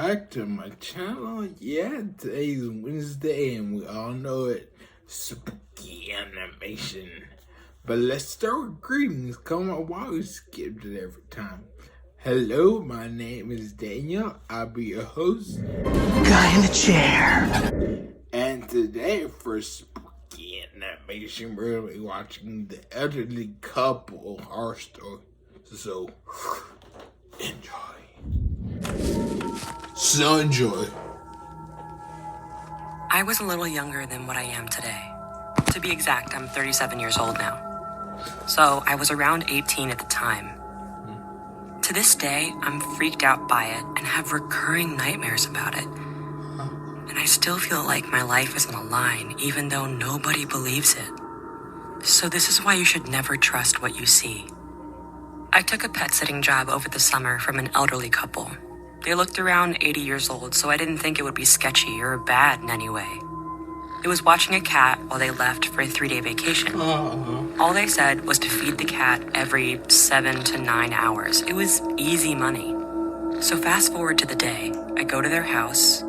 back to my channel. Yeah, today's Wednesday and we all know it. Spooky animation. But let's start with greetings. Come on, why we skipped it every time. Hello, my name is Daniel. I'll be your host. Guy in the chair. And today for spooky animation, we're going to be watching The Elderly Couple horror story. So, enjoy. I was a little younger than what I am today. To be exact, I'm 37 years old now. So I was around 18 at the time. To this day, I'm freaked out by it and have recurring nightmares about it. And I still feel like my life is on a line, even though nobody believes it. So this is why you should never trust what you see. I took a pet sitting job over the summer from an elderly couple. They looked around 80 years old, so I didn't think it would be sketchy or bad in any way. It was watching a cat while they left for a 3-day vacation. All they said was to feed the cat every 7 to 9 hours. It was easy money. So fast forward to the day, I go to their house,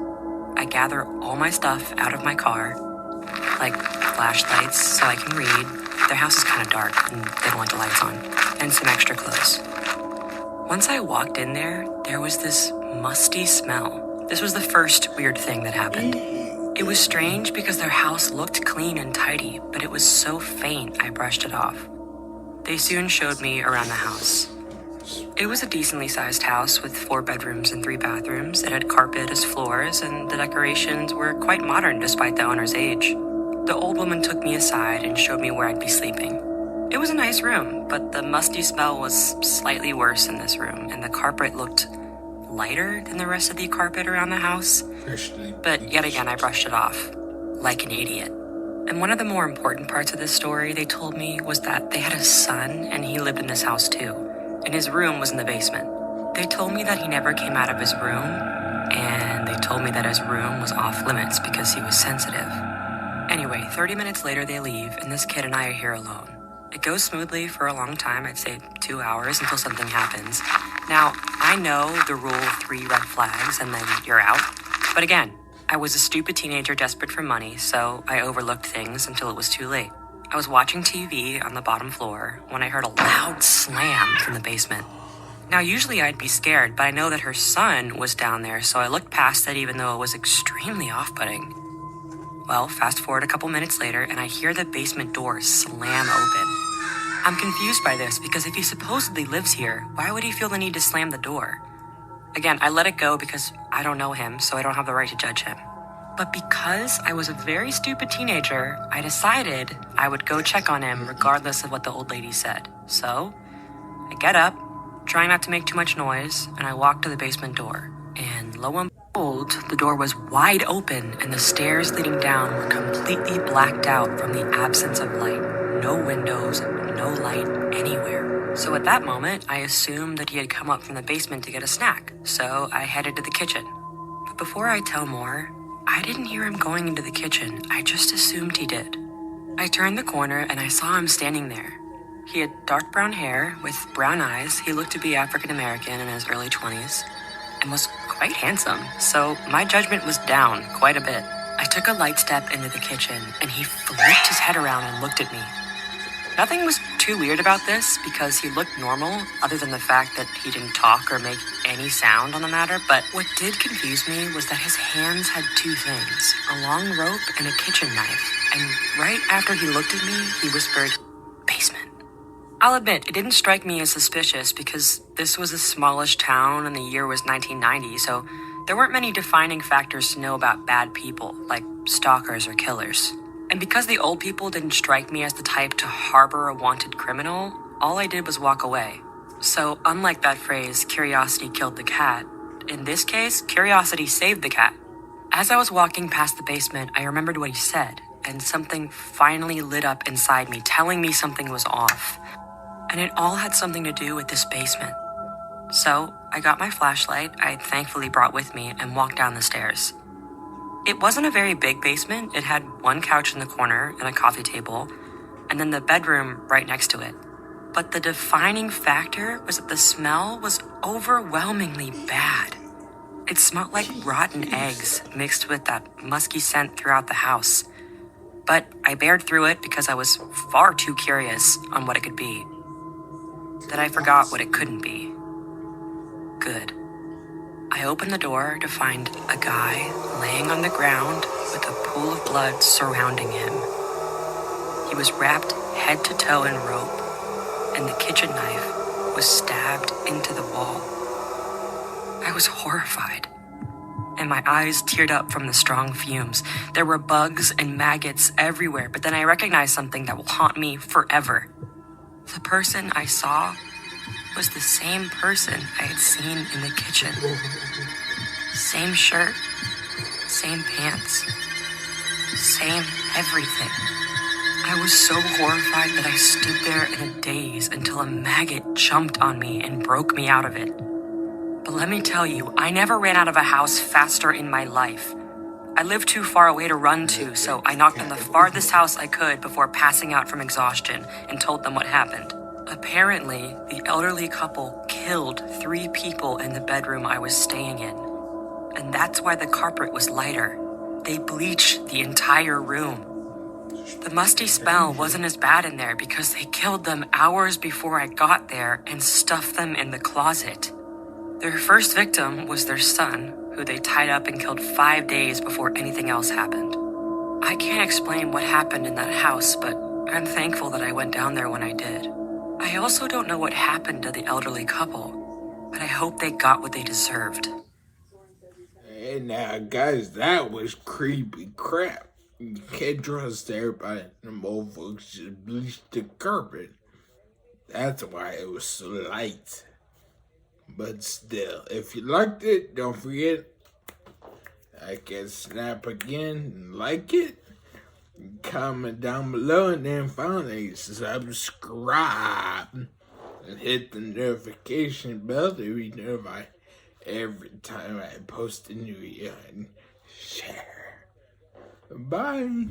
I gather all my stuff out of my car, like flashlights so I can read. Their house is kind of dark and they don't like the lights on, and some extra clothes. Once I walked in there, there was this musty smell. This was the first weird thing that happened. It was strange because their house looked clean and tidy, but it was so faint I brushed it off. They soon showed me around the house. It was a decently sized house with 4 bedrooms and 3 bathrooms. It had carpet as floors, and the decorations were quite modern despite the owner's age. The old woman took me aside and showed me where I'd be sleeping. It was a nice room, but the musty smell was slightly worse in this room, and the carpet looked lighter than the rest of the carpet around the house. But yet again, I brushed it off, like an idiot. And one of the more important parts of this story, they told me, was that they had a son, and he lived in this house too, and his room was in the basement. They told me that he never came out of his room, and they told me that his room was off limits because he was sensitive. Anyway, 30 minutes later they leave, and this kid and I are here alone. It goes smoothly for a long time, I'd say 2 hours, until something happens. Now, I know the rule 3 red flags and then you're out. But again, I was a stupid teenager desperate for money, so I overlooked things until it was too late. I was watching TV on the bottom floor when I heard a loud slam from the basement. Now, usually I'd be scared, but I know that her son was down there, so I looked past it even though it was extremely off-putting. Well, fast forward a couple minutes later, and I hear the basement door slam open. I'm confused by this because if he supposedly lives here, why would he feel the need to slam the door? Again, I let it go because I don't know him, so I don't have the right to judge him. But because I was a very stupid teenager, I decided I would go check on him regardless of what the old lady said. So, I get up, trying not to make too much noise, and I walk to the basement door. And lo and behold, the door was wide open and the stairs leading down were completely blacked out from the absence of light. No windows, no light anywhere. So at that moment, I assumed that he had come up from the basement to get a snack, so I headed to the kitchen. But before I tell more, I didn't hear him going into the kitchen. I just assumed he did. I turned the corner and I saw him standing there. He had dark brown hair with brown eyes. He looked to be African American in his early 20s and was quite handsome, so my judgment was down quite a bit. I took a light step into the kitchen and he flipped his head around and looked at me. Nothing was too weird about this because he looked normal, other than the fact that he didn't talk or make any sound on the matter, but what did confuse me was that his hands had 2 things, a long rope and a kitchen knife, and right after he looked at me, he whispered, "Basement." I'll admit, it didn't strike me as suspicious because this was a smallish town and the year was 1990, so there weren't many defining factors to know about bad people, like stalkers or killers. And because the old people didn't strike me as the type to harbor a wanted criminal, all I did was walk away. So unlike that phrase, curiosity killed the cat, in this case, curiosity saved the cat. As I was walking past the basement, I remembered what he said, and something finally lit up inside me, telling me something was off. And it all had something to do with this basement. So I got my flashlight I thankfully brought with me and walked down the stairs. It wasn't a very big basement. It had 1 couch in the corner and a coffee table, and then the bedroom right next to it. But the defining factor was that the smell was overwhelmingly bad. It smelled like rotten eggs mixed with that musky scent throughout the house. But I bared through it because I was far too curious on what it could be, that I forgot what it couldn't be. Good. I opened the door to find a guy laying on the ground with a pool of blood surrounding him. He was wrapped head to toe in rope, and the kitchen knife was stabbed into the wall. I was horrified, and my eyes teared up from the strong fumes. There were bugs and maggots everywhere, but then I recognized something that will haunt me forever. The person I saw was the same person I had seen in the kitchen. Same shirt, same pants, same everything. I was so horrified that I stood there in a daze until a maggot jumped on me and broke me out of it. But let me tell you, I never ran out of a house faster in my life. I lived too far away to run to, so I knocked on the farthest house I could before passing out from exhaustion and told them what happened. Apparently, the elderly couple killed 3 people in the bedroom I was staying in. And that's why the carpet was lighter. They bleached the entire room. The musty smell wasn't as bad in there because they killed them hours before I got there and stuffed them in the closet. Their first victim was their son, who they tied up and killed 5 days before anything else happened. I can't explain what happened in that house, but I'm thankful that I went down there when I did. I also don't know what happened to the elderly couple, but I hope they got what they deserved. Hey now, guys, that was creepy crap. You can't trust everybody. The motherfuckers just bleached the carpet. That's why it was so light. But still, if you liked it, don't forget, I can snap again and like it. Comment down below, and then finally subscribe and hit the notification bell to be notified every time I post a new video and share. Bye.